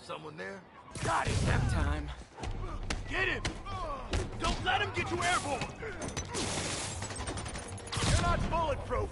someone there? Got it! Nap time. Get him! Don't let him get you airborne! You're not bulletproof!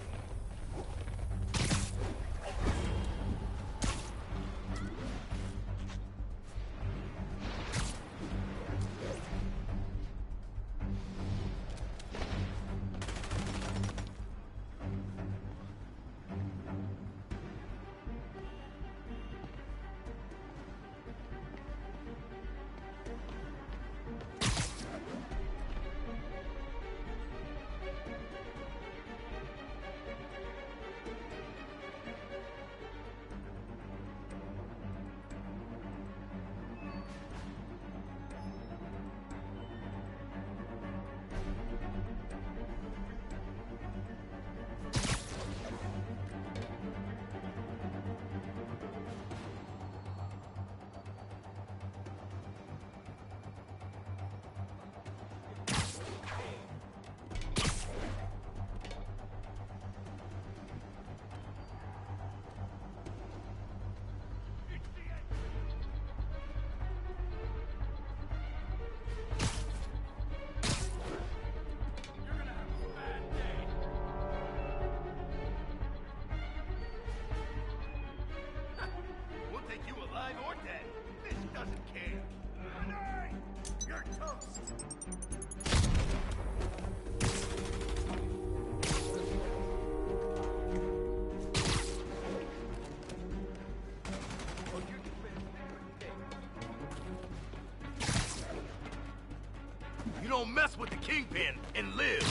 You don't mess with the Kingpin and live.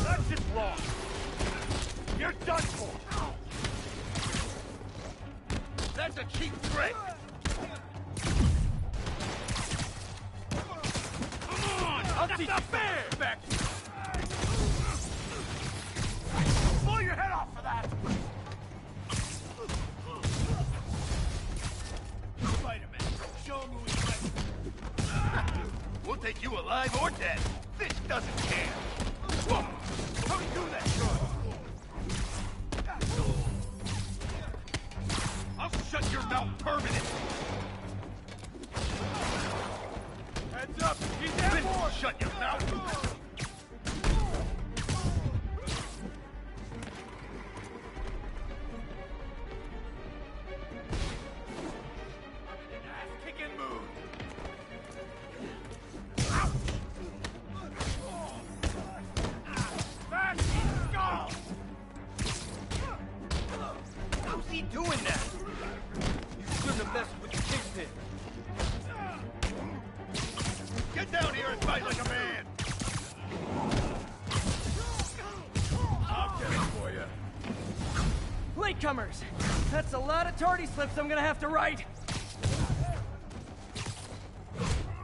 That's just wrong. You're done for. That's a cheap threat. Come on! That's not fair! Back. Blow your head off for that! Spider-Man, show him who he's like. We'll take you alive or dead. This doesn't care. Whoa! How do you do that, son? I'll shut your mouth permanent. Heads up! He's airborne! Shut your mouth! Latecomers! That's a lot of tardy slips I'm gonna have to write!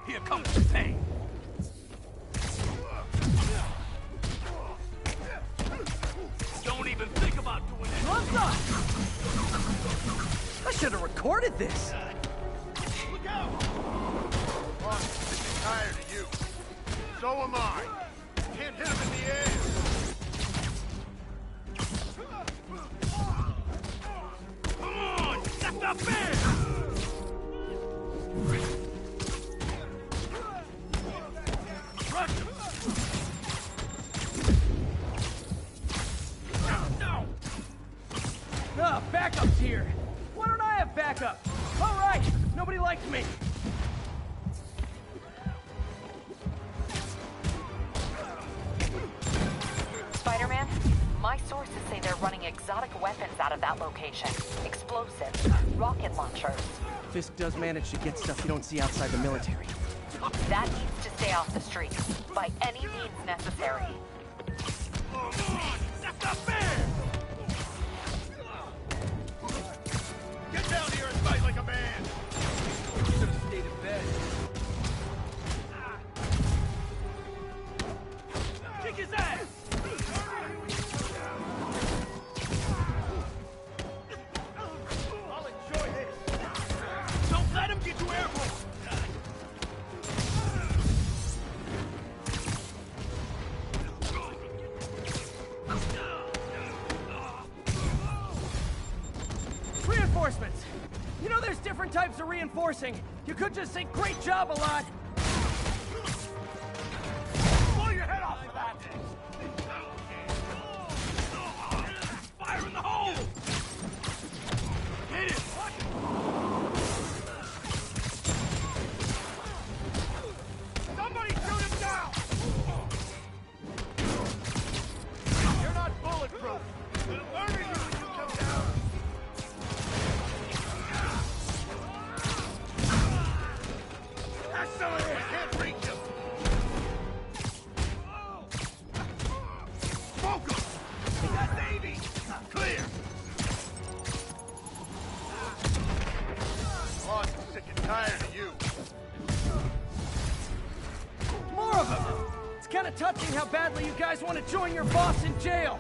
Here comes the pain! Don't even think about doing that! Gloves up! I should have recorded this! Look out! I'm tired of you. So am I. Can't hit him in the air! Not fair! Rush him! No! Ah, backup's here! Why don't I have backup? Alright! Nobody likes me! Spider-Man? My sources say they're running exotic weapons out of that location. Explosives, rocket launchers. Fisk does manage to get stuff you don't see outside the military. That needs to stay off the streets, by any means necessary. That's not fair! Get down here and fight like a man! You should have stayed in bed. Kick his ass! Get you airborne! Reinforcements! You know there's different types of reinforcing. You could just say great job a lot. Blow your head off of that! Fire in the hole! Hit it! Somebody shoot him down! You're not bulletproof. It'll murder you when you come down. That's some of this. I can't reach him. Focus! We got Navy! Clear! Boss is sick and tired of you. More of them! It's kind of touching how badly you guys want to join your boss in jail.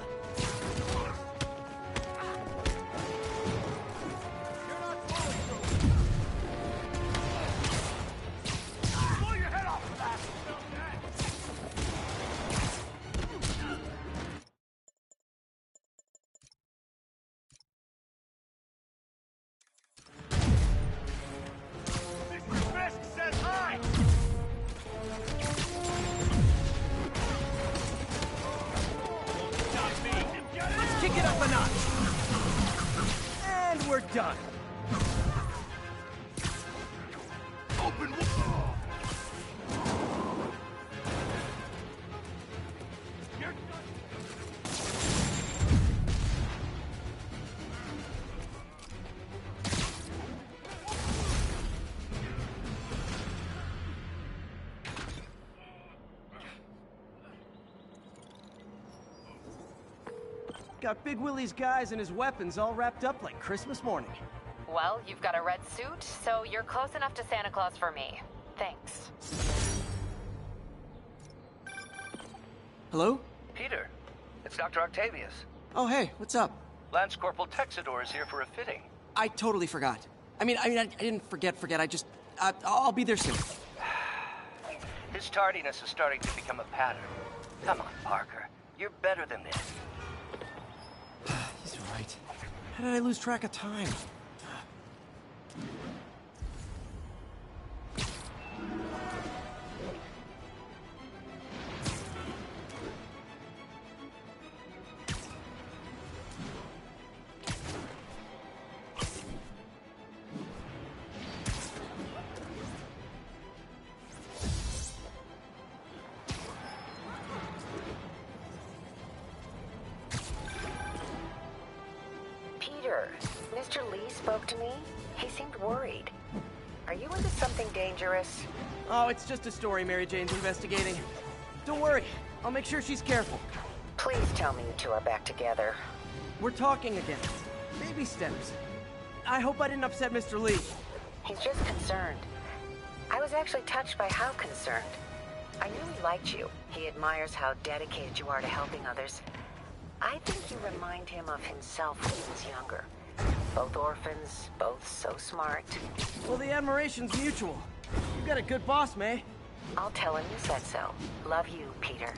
You're not bulletproof. Blow your head off of that! Mr. Fisk says hi! Not me! Let's kick it up a notch. And we're done. Open! You're Got Big Willie's guys and his weapons all wrapped up like Christmas morning. Well, you've got a red suit, so you're close enough to Santa Claus for me. Thanks. Hello? Peter, it's Dr. Octavius. Oh, hey, what's up? Lance Corporal Texador is here for a fitting. I totally forgot. I didn't forget. I'll be there soon. His tardiness is starting to become a pattern. Come on, Parker. You're better than this. He's right. How did I lose track of time? Peter, Mr. Lee spoke to me. He seemed worried. Are you into something dangerous? Oh, it's just a story Mary Jane's investigating. Don't worry, I'll make sure she's careful. Please tell me you two are back together. We're talking again. Baby steps. I hope I didn't upset Mr. Lee. He's just concerned. I was actually touched by how concerned. I knew he liked you. He admires how dedicated you are to helping others. I think you remind him of himself when he was younger. Both orphans, both so smart. Well, the admiration's mutual. You've got a good boss, May. I'll tell him you said so. Love you, Peter.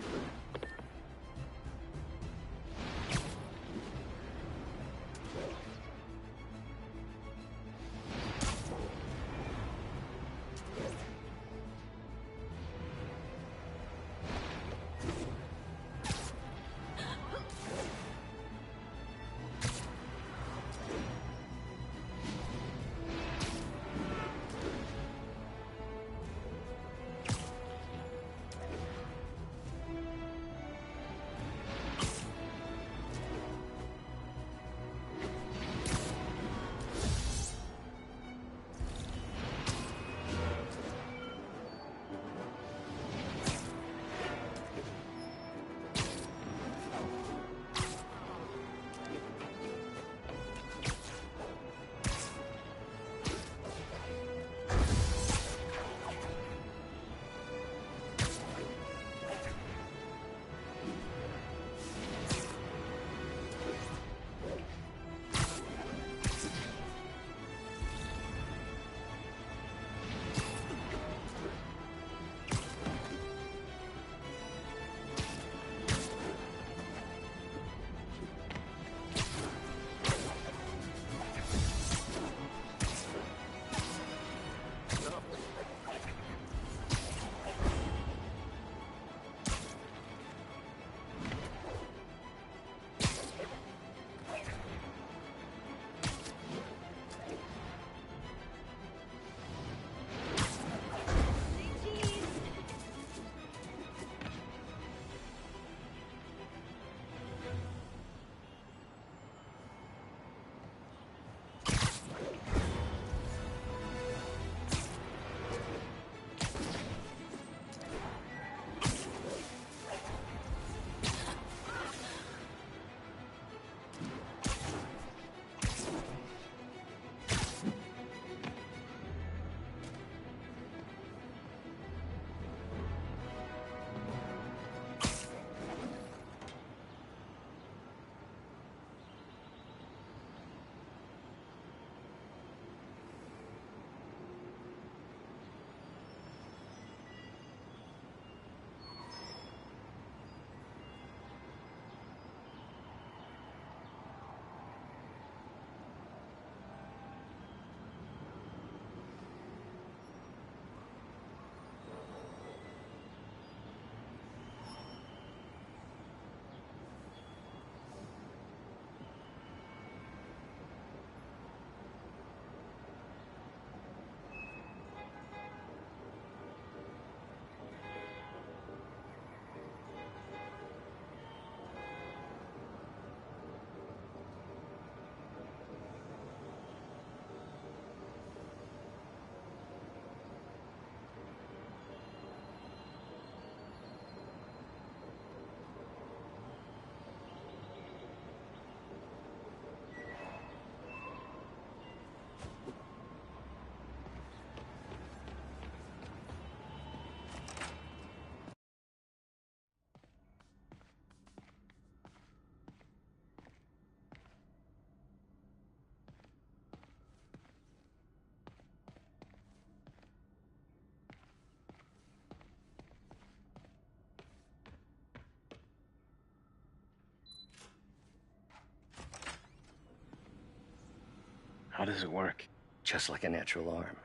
How does it work? Just like a natural arm.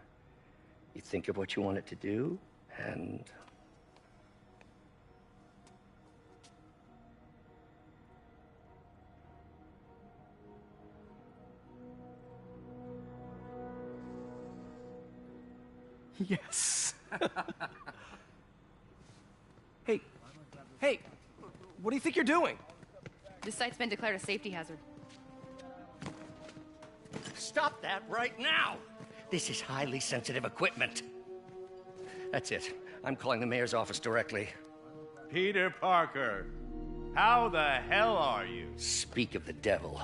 You think of what you want it to do, and... Yes. Hey, hey, what do you think you're doing? This site's been declared a safety hazard. Stop that right now! This is highly sensitive equipment. That's it. I'm calling the mayor's office directly. Peter Parker, how the hell are you? Speak of the devil.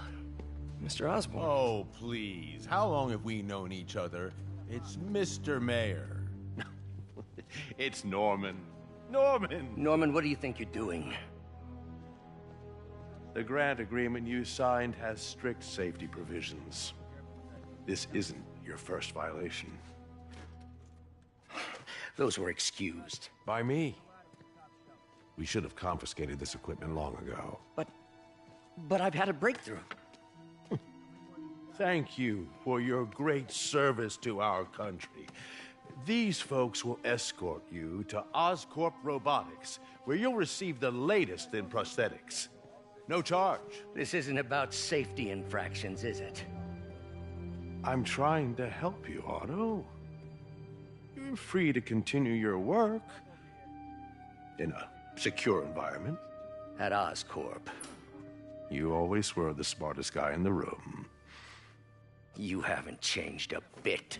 Mr. Osborn. Oh, please. How long have we known each other? It's Mr. Mayor. It's Norman. Norman! Norman, what do you think you're doing? The grant agreement you signed has strict safety provisions. This isn't your first violation. Those were excused. By me. We should have confiscated this equipment long ago. But I've had a breakthrough. Thank you for your great service to our country. These folks will escort you to Oscorp Robotics, where you'll receive the latest in prosthetics. No charge. This isn't about safety infractions, is it? I'm trying to help you, Otto. You're free to continue your work in a secure environment. At Oscorp. You always were the smartest guy in the room. You haven't changed a bit.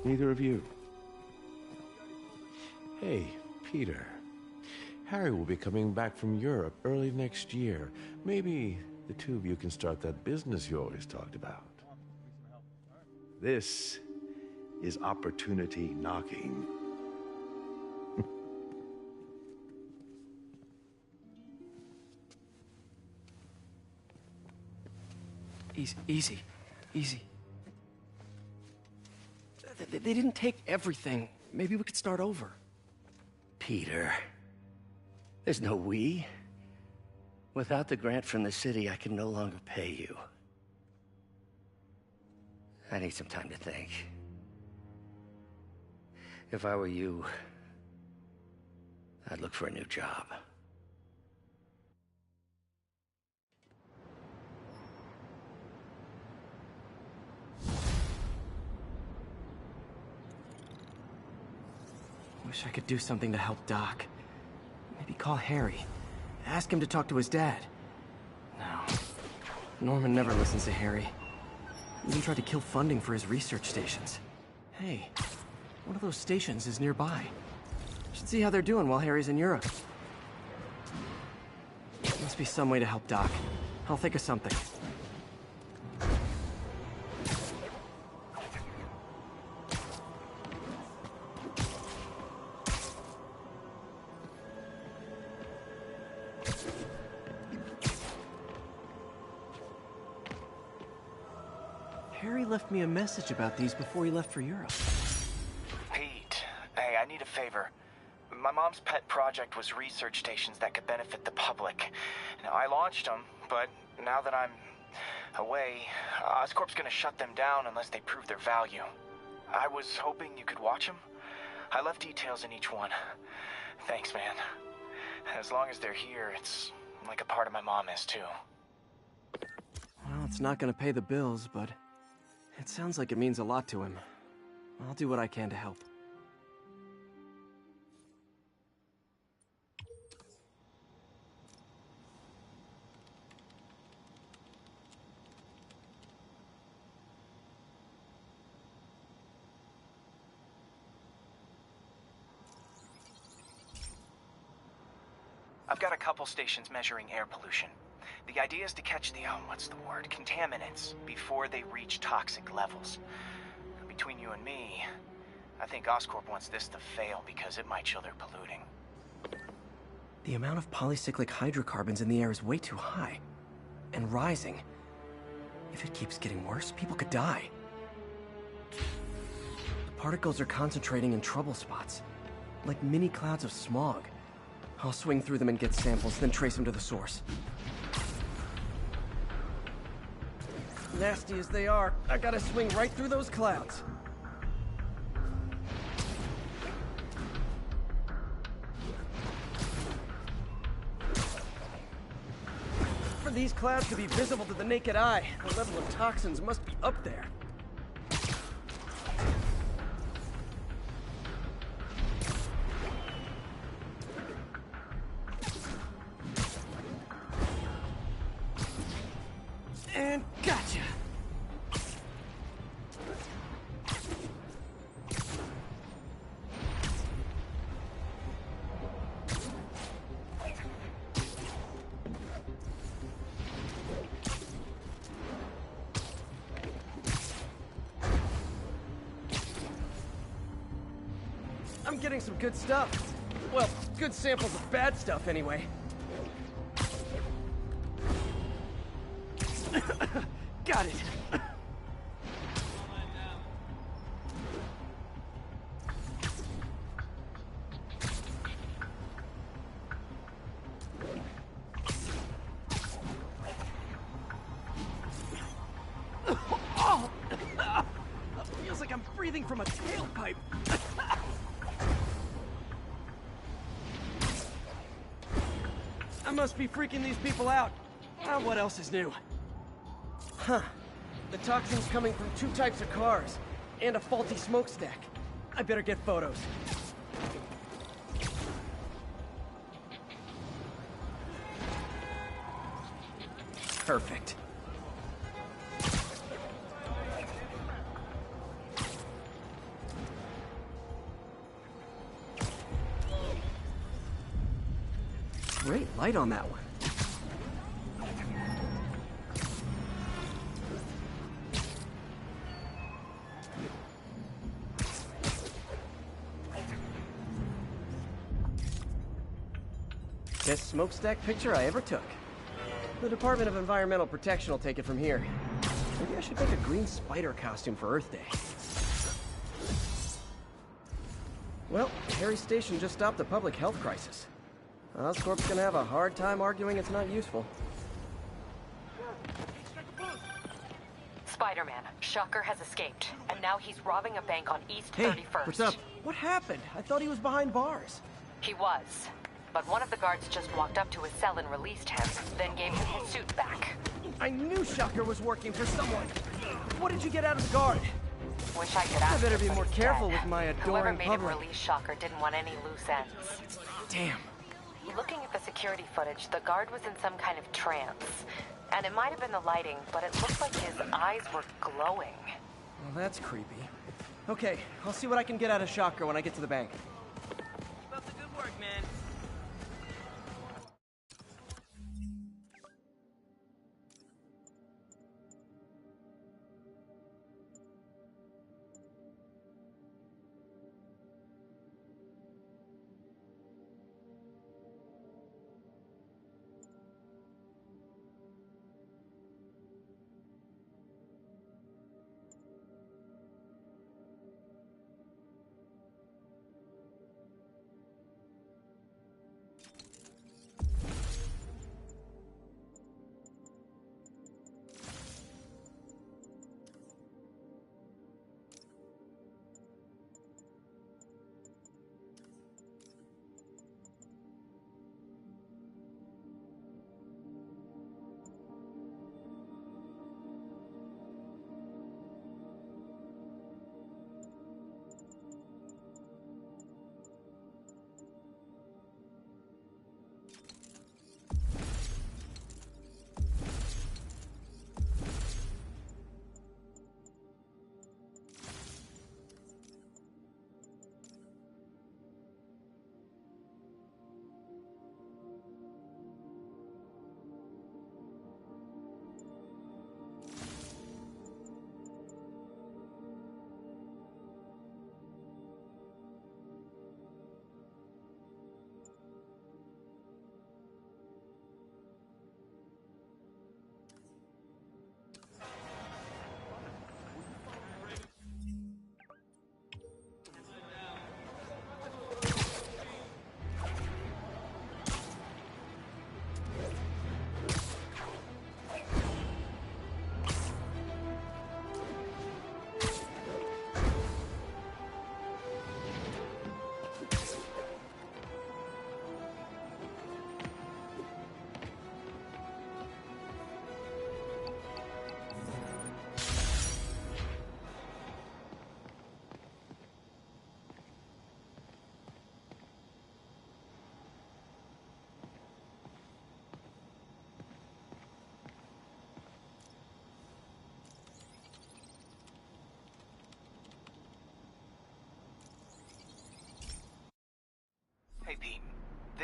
Neither of you. Hey, Peter. Harry will be coming back from Europe early next year. Maybe the two of you can start that business you always talked about. This is opportunity knocking. Easy. They didn't take everything. Maybe we could start over. Peter, there's no we. Without the grant from the city, I can no longer pay you. I need some time to think. If I were you, I'd look for a new job. Wish I could do something to help Doc. Maybe call Harry. Ask him to talk to his dad. No. Norman never listens to Harry. Even tried to kill funding for his research stations. Hey, one of those stations is nearby. Should see how they're doing while Harry's in Europe. Must be some way to help Doc. I'll think of something. Harry left me a message about these before he left for Europe. Pete, hey, I need a favor. My mom's pet project was research stations that could benefit the public. Now, I launched them, but now that I'm away, Oscorp's gonna shut them down unless they prove their value. I was hoping you could watch them. I left details in each one. Thanks, man. As long as they're here, it's like a part of my mom is, too. Well, it's not gonna pay the bills, but it sounds like it means a lot to him. I'll do what I can to help. I've got a couple stations measuring air pollution. The idea is to catch the, contaminants before they reach toxic levels. Between you and me, I think Oscorp wants this to fail because it might show they're polluting. The amount of polycyclic hydrocarbons in the air is way too high. And rising. If it keeps getting worse, people could die. The particles are concentrating in trouble spots. Like mini clouds of smog. I'll swing through them and get samples, then trace them to the source. Nasty as they are, I gotta swing right through those clouds. For these clouds to be visible to the naked eye, the level of toxins must be up there. And gotcha! I'm getting some good stuff. Well, good samples of bad stuff anyway. Got it. Oh! Feels like I'm breathing from a tailpipe. I must be freaking these people out. What else is new? Huh. The toxin's coming from 2 types of cars, and a faulty smokestack. I better get photos. Perfect. Great light on that one. Best smokestack picture I ever took. The Department of Environmental Protection will take it from here. Maybe I should make a green spider costume for Earth Day. Well, Harry's station just stopped a public health crisis. Oscorp's gonna have a hard time arguing it's not useful. Spider-Man, Shocker has escaped, and now he's robbing a bank on East 31st. What's up? What happened? I thought he was behind bars. He was, but one of the guards just walked up to his cell and released him, then gave him his suit back. I knew Shocker was working for someone. What did you get out of the guard? Wish I could ask. I better be him, more but he's careful dead. with my Whoever adoring made public. him release Shocker didn't want any loose ends. Damn. Looking at the security footage, the guard was in some kind of trance. And it might have been the lighting, but it looked like his eyes were glowing. Well, that's creepy. Okay, I'll see what I can get out of Shocker when I get to the bank. Keep up the good work, man.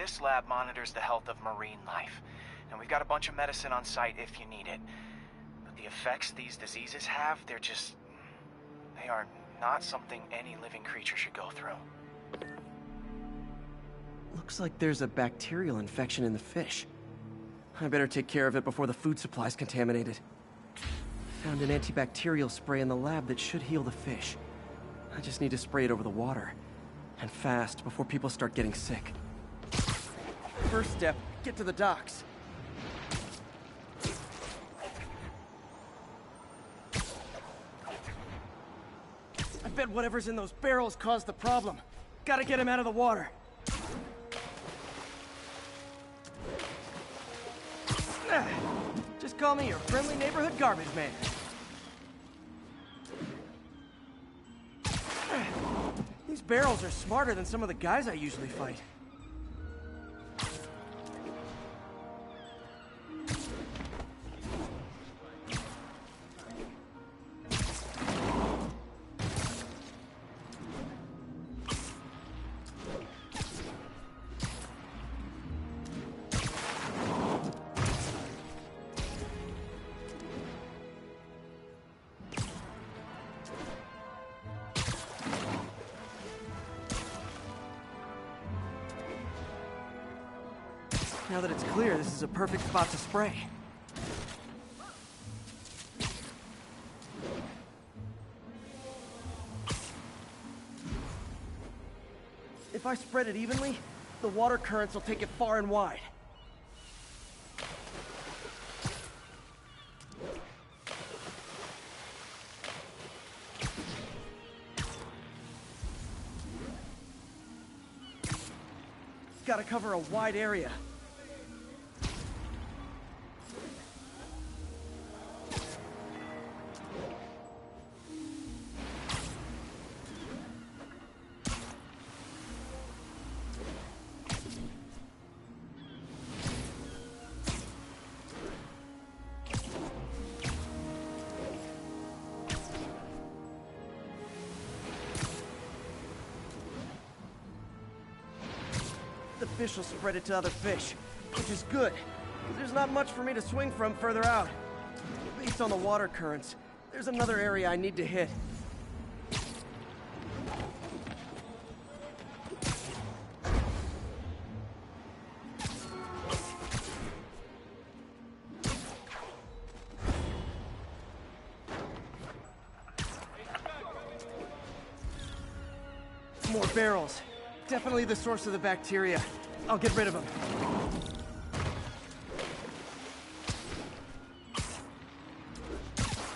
This lab monitors the health of marine life, and we've got a bunch of medicine on site if you need it. But the effects these diseases have, they are not something any living creature should go through. Looks like there's a bacterial infection in the fish. I better take care of it before the food supply's contaminated. Found an antibacterial spray in the lab that should heal the fish. I just need to spray it over the water. And fast, before people start getting sick. First step, get to the docks. I bet whatever's in those barrels caused the problem. Gotta get him out of the water. Just call me your friendly neighborhood garbage man. These barrels are smarter than some of the guys I usually fight. Now that it's clear, this is a perfect spot to spray. If I spread it evenly, the water currents will take it far and wide. Gotta cover a wide area. The fish will spread it to other fish, which is good, because there's not much for me to swing from further out. Based on the water currents, there's another area I need to hit. More barrels. Definitely the source of the bacteria. I'll get rid of them.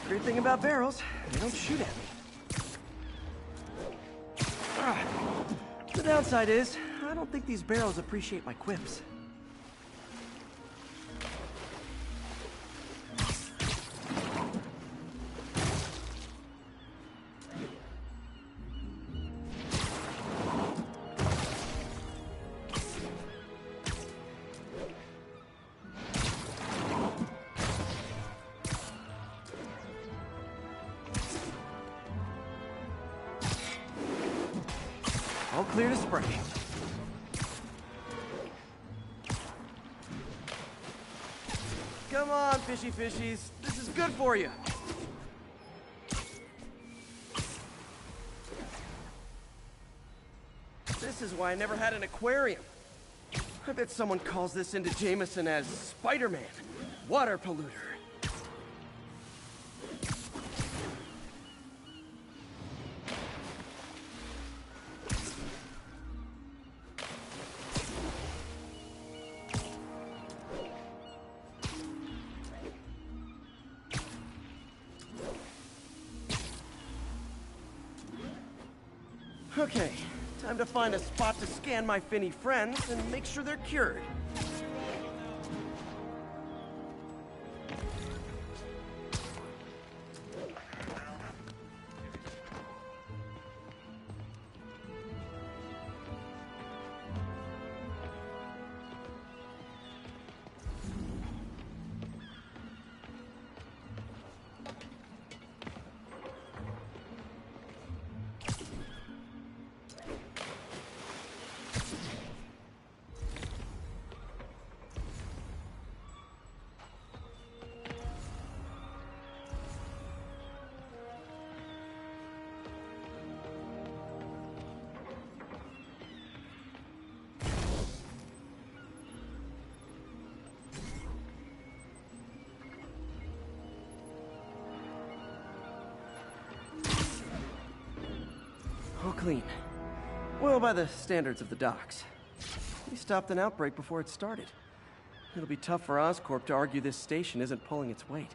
Great thing about barrels, they don't shoot at me. The downside is, I don't think these barrels appreciate my quips. All clear to spray. Come on, fishy fishies. This is good for you. This is why I never had an aquarium. I bet someone calls this into Jameson as Spider-Man, water polluter. Okay, time to find a spot to scan my finny friends and make sure they're cured. clean. Well, by the standards of the docks. We stopped an outbreak before it started. It'll be tough for Oscorp to argue this station isn't pulling its weight.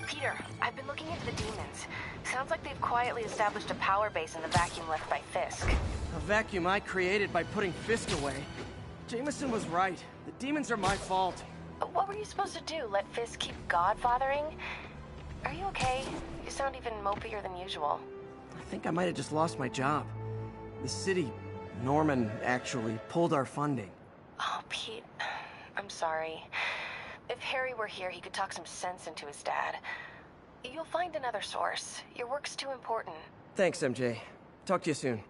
Peter, I've been looking into the demons. Sounds like they've quietly established a power base in the vacuum left by Fisk. A vacuum I created by putting Fisk away. Jameson was right. The demons are my fault. What were you supposed to do? Let Fisk keep godfathering? Are you okay? You sound even mopier than usual. I think I might have just lost my job. The city, Norman, actually, pulled our funding. Oh, Pete, I'm sorry. If Harry were here, he could talk some sense into his dad. You'll find another source. Your work's too important. Thanks, MJ. Talk to you soon.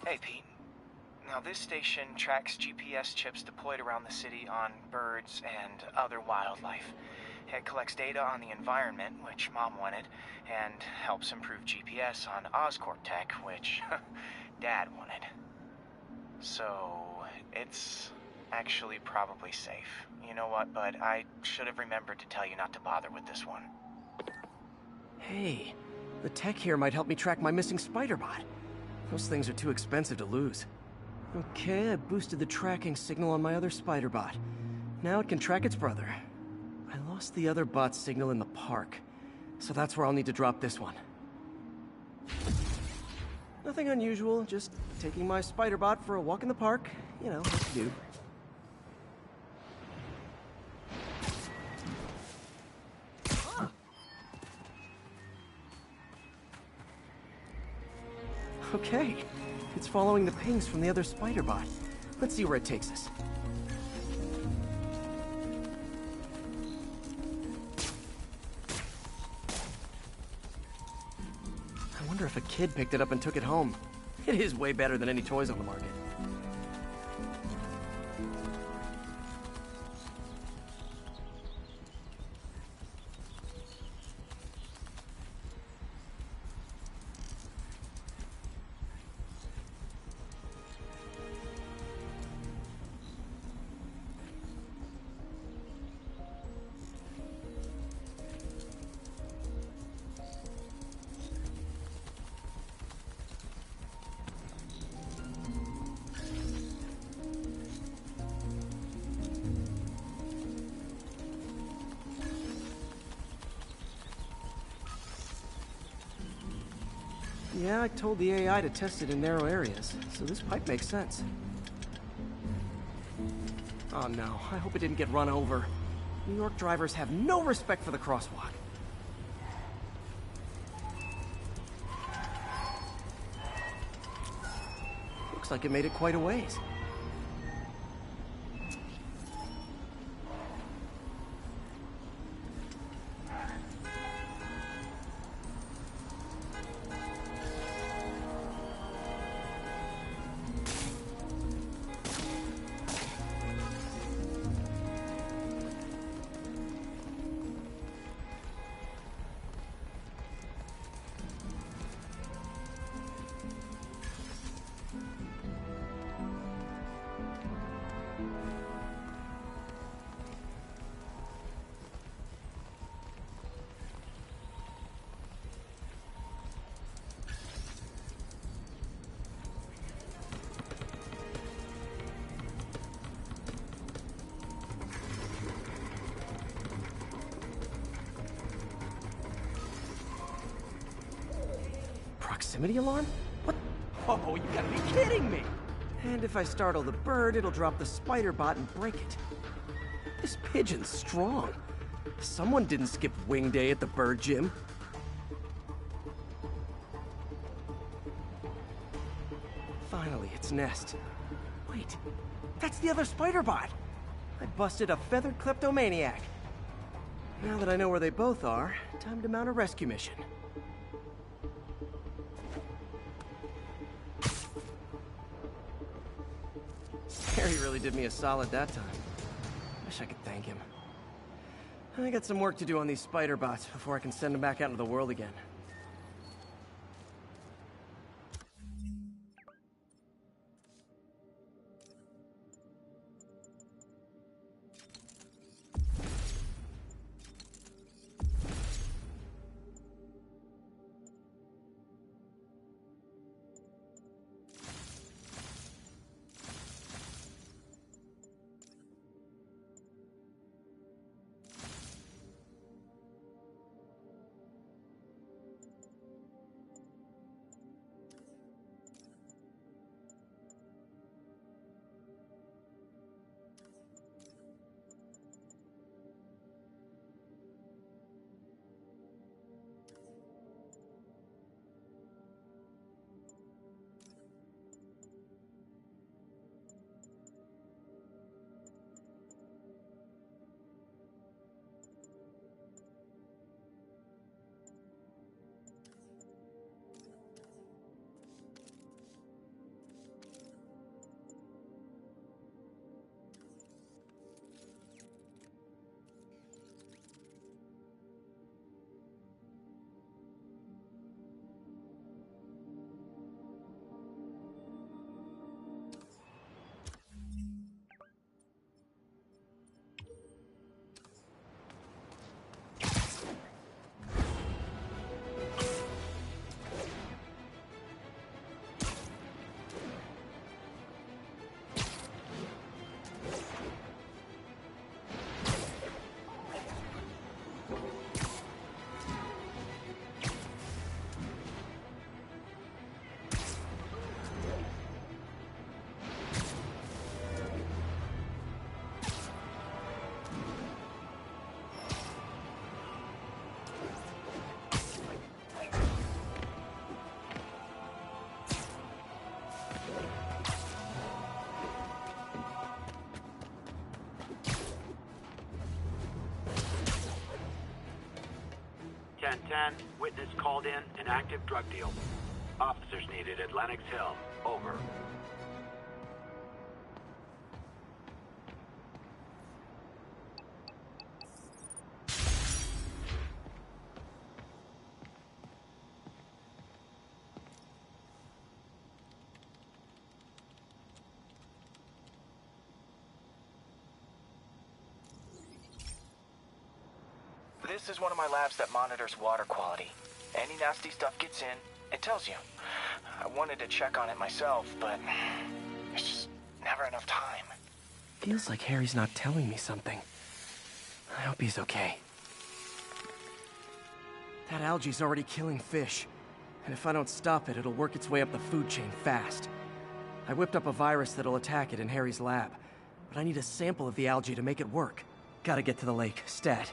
Hey, Pete. Now, this station tracks GPS chips deployed around the city on birds and other wildlife. It collects data on the environment, which Mom wanted, and helps improve GPS on Oscorp tech, which Dad wanted. So, it's actually probably safe. You know what, bud? I should have remembered to tell you not to bother with this one. Hey, the tech here might help me track my missing spider bot. Those things are too expensive to lose. Okay, I boosted the tracking signal on my other spider bot. Now it can track its brother. I lost the other bot's signal in the park, so that's where I'll need to drop this one. Nothing unusual, just taking my spider bot for a walk in the park. You know, what to do. Okay, it's following the pings from the other spider bot. Let's see where it takes us. I wonder if a kid picked it up and took it home. It is way better than any toys on the market. Yeah, I told the AI to test it in narrow areas, so this pipe makes sense. Oh no, I hope it didn't get run over. New York drivers have no respect for the crosswalk. Looks like it made it quite a ways. Proximity alarm? What? Oh, you gotta be kidding me! And if I startle the bird, it'll drop the spider bot and break it. This pigeon's strong. Someone didn't skip wing day at the bird gym. Finally, its nest. Wait, that's the other spider bot! I busted a feathered kleptomaniac. Now that I know where they both are, time to mount a rescue mission. Harry really did me a solid that time. Wish I could thank him. I got some work to do on these spider bots before I can send them back out into the world again. Witness called in an active drug deal. Officers needed at Lenox Hill. Over. This is one of my labs that monitors water quality. Any nasty stuff gets in, it tells you. I wanted to check on it myself, but there's just never enough time. Feels like Harry's not telling me something. I hope he's okay. That algae's already killing fish. And if I don't stop it, it'll work its way up the food chain fast. I whipped up a virus that'll attack it in Harry's lab. But I need a sample of the algae to make it work. Gotta get to the lake, stat.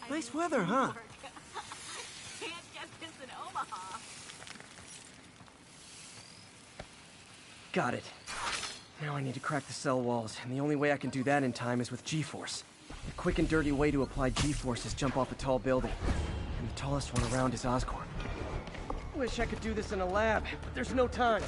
Nice weather, huh? Can't get this in Omaha. Got it. Now I need to crack the cell walls, and the only way I can do that in time is with G-Force. The quick and dirty way to apply G-Force is jump off a tall building. And the tallest one around is Oscorp. Wish I could do this in a lab, but there's no time.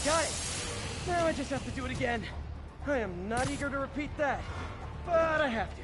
Got it! Now I just have to do it again. I am not eager to repeat that, but I have to.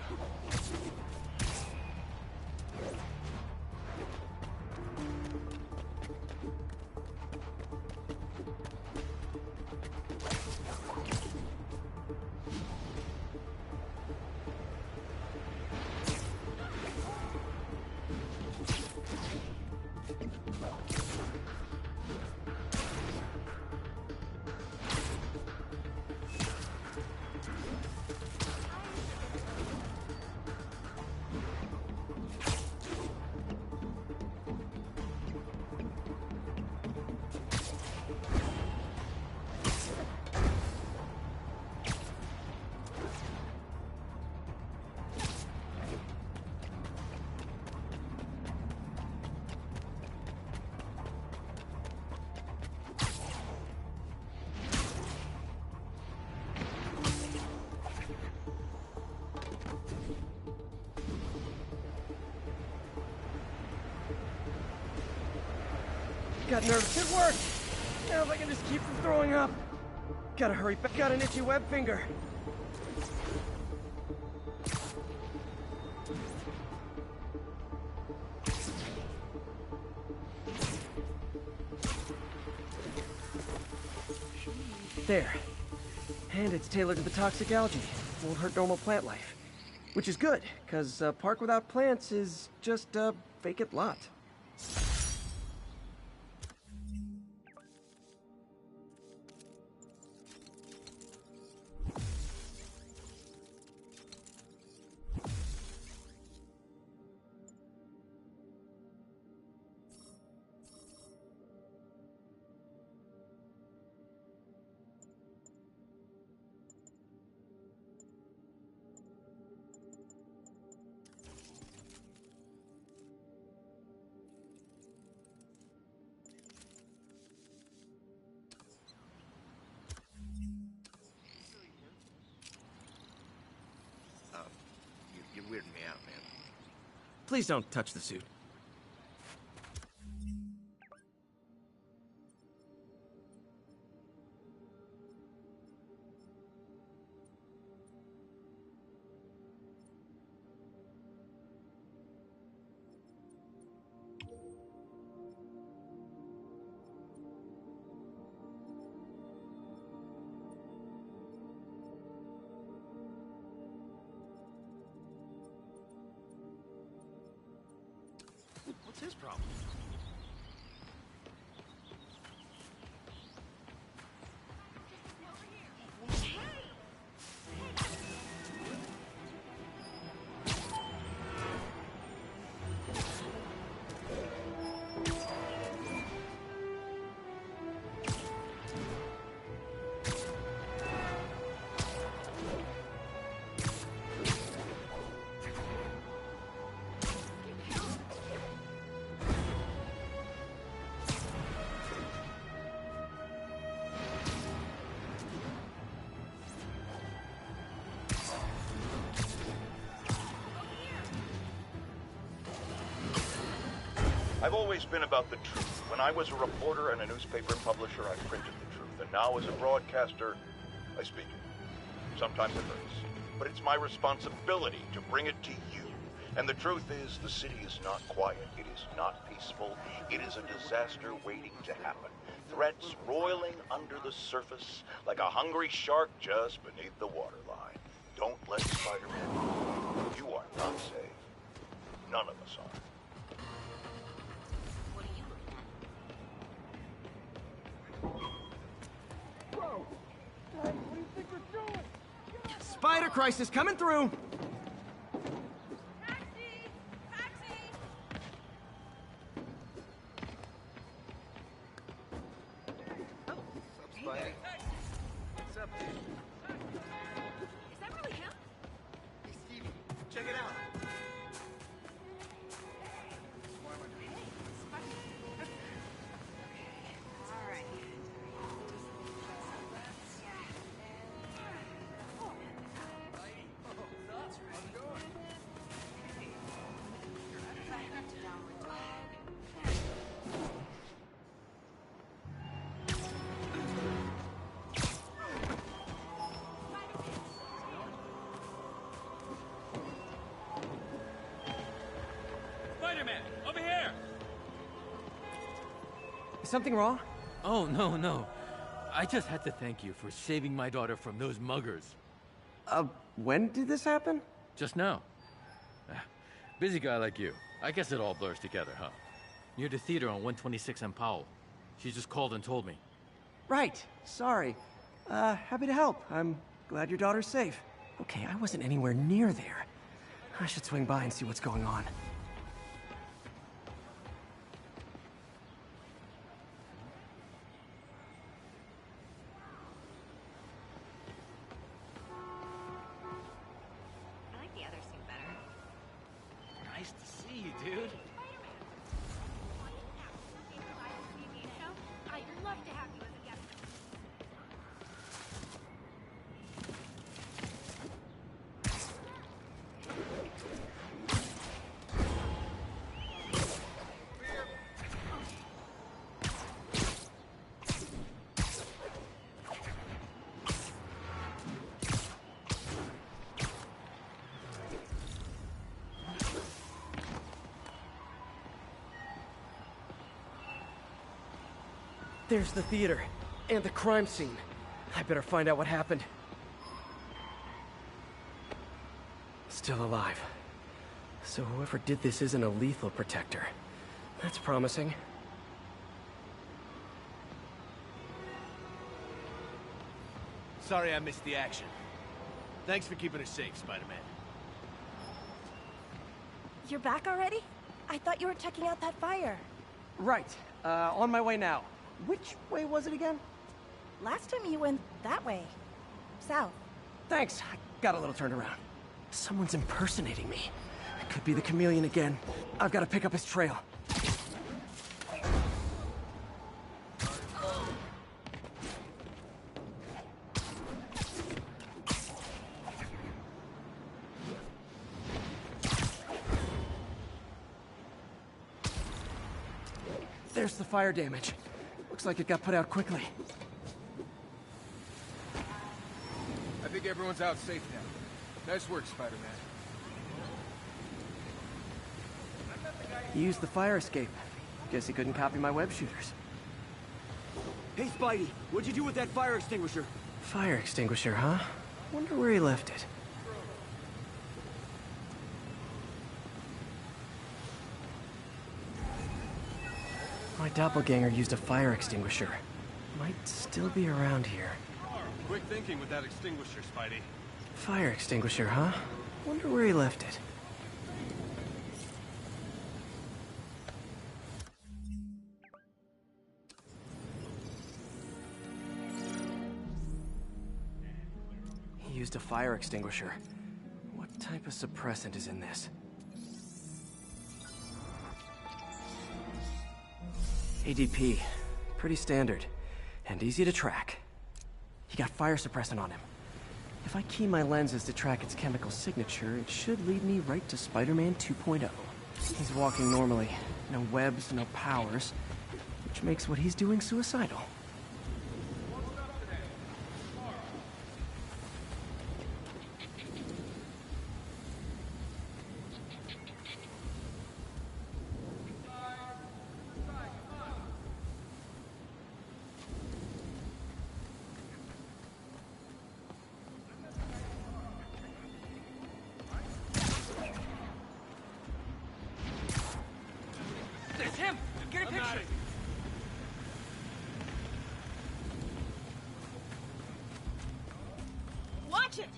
Got nervous. It worked! Now if I can just keep from throwing up. Gotta hurry back. Got an itchy web finger. There. And it's tailored to the toxic algae. Won't hurt normal plant life. Which is good, because a park without plants is just a vacant lot. You're weirding me out, man. Please don't touch the suit. What's his problem? I've always been about the truth. When I was a reporter and a newspaper publisher, I printed the truth. And now as a broadcaster, I speak it. Sometimes it hurts. But it's my responsibility to bring it to you. And the truth is, the city is not quiet. It is not peaceful. It is a disaster waiting to happen. Threats roiling under the surface like a hungry shark just beneath the waterline. Don't let Spider-Man. You are not safe. None of us are. Spider crisis coming through! What's up, dude? Is that really him? Hey, Stevie, check it out. Spider-Man, over here! Is something wrong? Oh, no. I just had to thank you for saving my daughter from those muggers. When did this happen? Just now. Busy guy like you. I guess it all blurs together, huh? Near the theater on 126 and Powell. She just called and told me. Right. Sorry. Happy to help. I'm glad your daughter's safe. Okay, I wasn't anywhere near there. I should swing by and see what's going on. I like the other suit better. Nice to see you, dude. I'd love to have you as a guest. There's the theater, and the crime scene. I better find out what happened. Still alive. So whoever did this isn't a lethal protector. That's promising. Sorry I missed the action. Thanks for keeping us safe, Spider-Man. You're back already? I thought you were checking out that fire. Right. On my way now. Which way was it again? Last time you went that way. South. Thanks. I got a little turned around. Someone's impersonating me. It could be the chameleon again. I've got to pick up his trail. There's the fire damage. Looks like it got put out quickly. I think everyone's out safe now. Nice work, Spider-Man. He used the fire escape. Guess he couldn't copy my web shooters. Hey, Spidey, what'd you do with that fire extinguisher? Fire extinguisher, huh? Wonder where he left it. My doppelganger used a fire extinguisher. Might still be around here. Quick thinking with that extinguisher, Spidey. Fire extinguisher, huh? Wonder where he left it. He used a fire extinguisher. What type of suppressant is in this? ADP. Pretty standard. And easy to track. He got fire suppressant on him. If I key my lenses to track its chemical signature, it should lead me right to Spider-Man 2.0. He's walking normally. No webs, no powers. Which makes what he's doing suicidal. Watch it!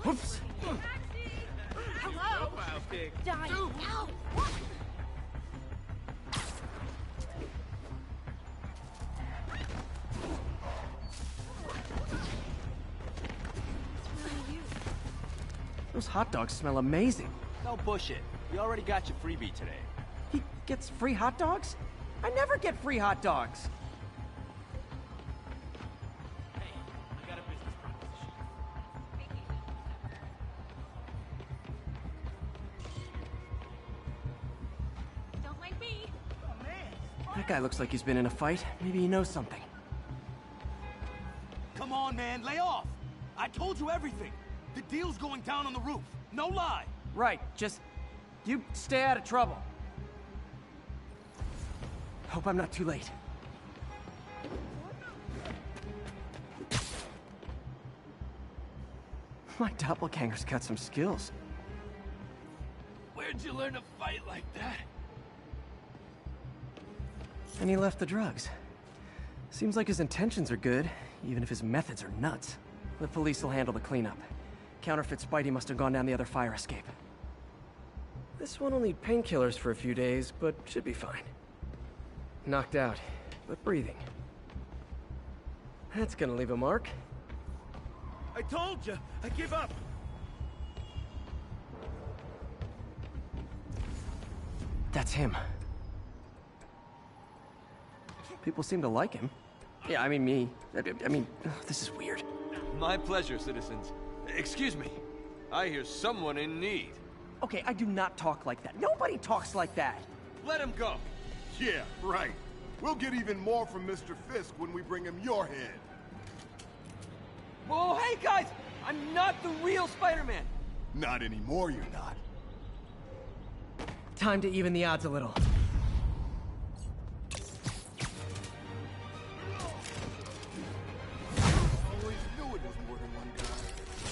Oops. Hello? Dying. Ow! Those hot dogs smell amazing. Don't push it. We already got your freebie today. He gets free hot dogs? I never get free hot dogs. Hey, I got a business proposition. Don't mind me. Oh, man. That guy looks like he's been in a fight. Maybe he knows something. Come on, man. Lay off. I told you everything. The deal's going down on the roof. No lie. Right, just... you stay out of trouble. Hope I'm not too late. My doppelganger's got some skills. Where'd you learn to fight like that? And he left the drugs. Seems like his intentions are good, even if his methods are nuts. The police will handle the cleanup. Counterfeit Spidey must have gone down the other fire escape. This one will need painkillers for a few days, but should be fine. Knocked out, but breathing. That's gonna leave a mark. I told you. I give up. That's him. People seem to like him. Yeah, I mean me. I mean, this is weird. My pleasure, citizens. Excuse me. I hear someone in need. Okay, I do not talk like that. Nobody talks like that. Let him go. Yeah, right. We'll get even more from Mr. Fisk when we bring him your head. Whoa, hey guys! I'm not the real Spider-Man! Not anymore, you're not. Time to even the odds a little. Always knew it was more than one guy.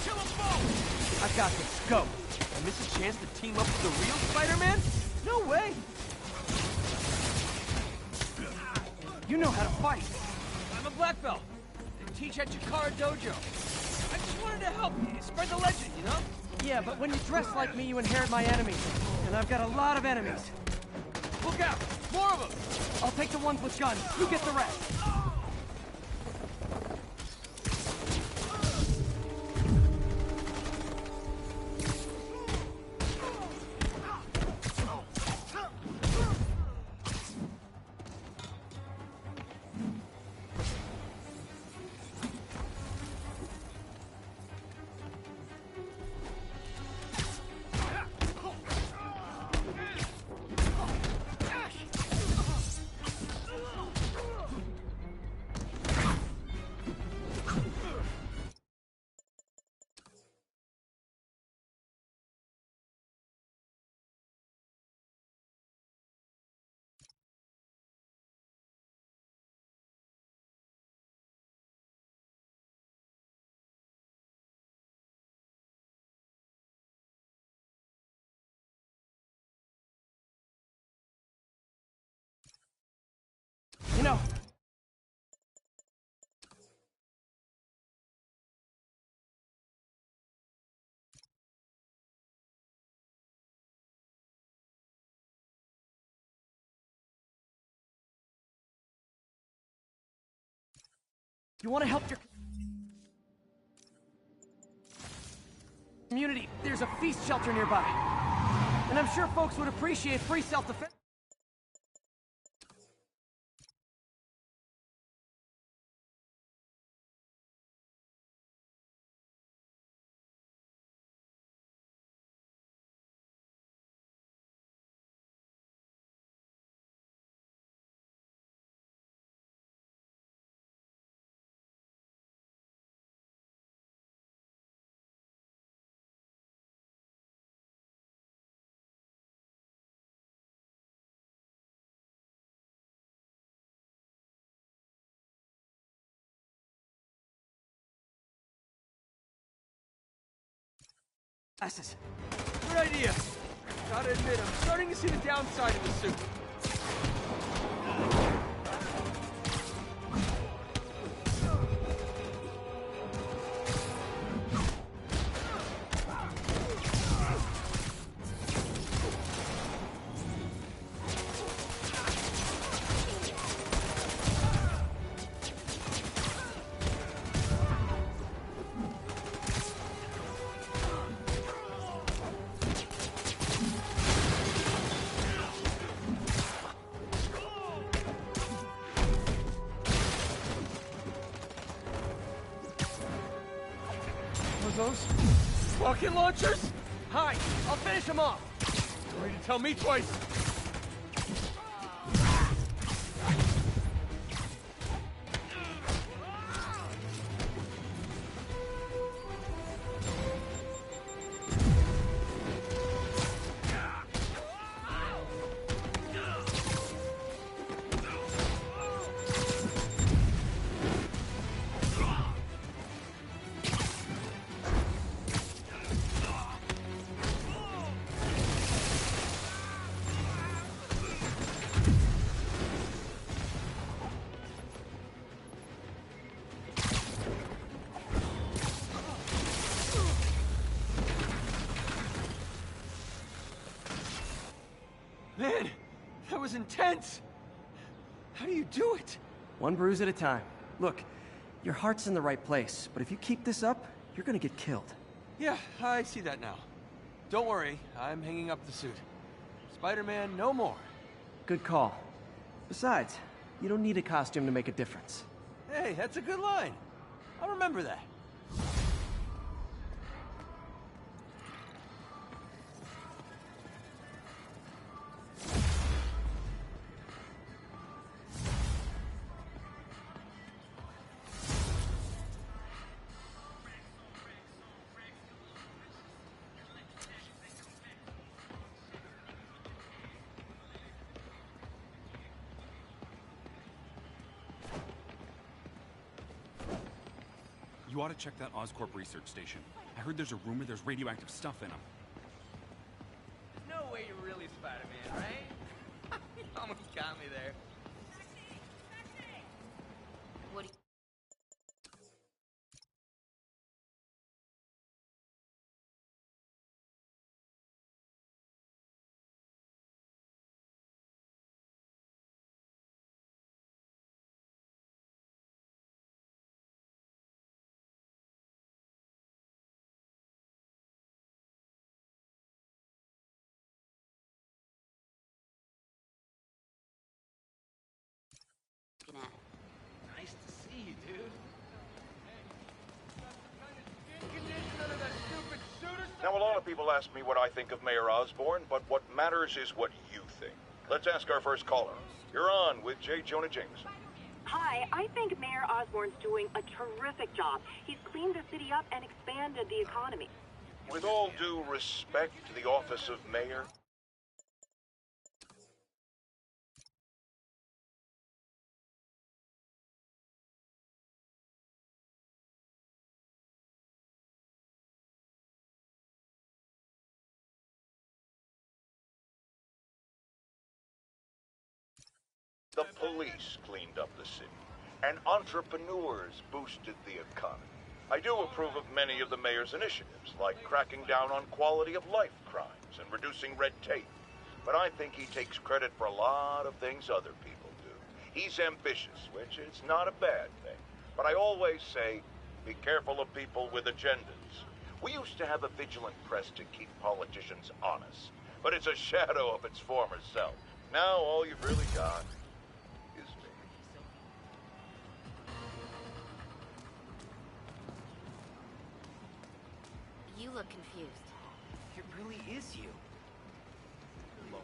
Kill them both! I've got this. Go! I miss a chance to team up with the real Spider-Man? No way! You know how to fight. I'm a black belt. I teach at Chikara Dojo. I just wanted to help you, spread the legend, you know? Yeah, but when you dress like me, you inherit my enemies. And I've got a lot of enemies. Look out! More of them! I'll take the ones with guns. You get the rest. You know... You want to help your community? There's a feast shelter nearby. And I'm sure folks would appreciate free self-defense. Glasses. idea. Gotta admit, I'm starting to see the downside of the suit. Those rocket launchers? Hi, I'll finish them off. Don't need to tell me twice. Man, that was intense! How do you do it? One bruise at a time. Look, your heart's in the right place, but if you keep this up, you're gonna get killed. Yeah, I see that now. Don't worry, I'm hanging up the suit. Spider-Man, no more. Good call. Besides, you don't need a costume to make a difference. Hey, that's a good line. I'll remember that. You ought to check that Oscorp research station. I heard there's a rumor there's radioactive stuff in them. There's no way you're really Spider-Man, right? You almost got me there. What do you... Nice to see you, dude. Now, a lot of people ask me what I think of Mayor Osborn, but what matters is what you think. Let's ask our first caller. You're on with J. Jonah Jameson. Hi, I think Mayor Osborn's doing a terrific job. He's cleaned the city up and expanded the economy. With all due respect to the office of mayor, the police cleaned up the city, and entrepreneurs boosted the economy. I do approve of many of the mayor's initiatives, like cracking down on quality of life crimes and reducing red tape. But I think he takes credit for a lot of things other people do. He's ambitious, which is not a bad thing. But I always say, be careful of people with agendas. We used to have a vigilant press to keep politicians honest, but it's a shadow of its former self. Now all you've really got is me. You look confused. It really is you. Lois.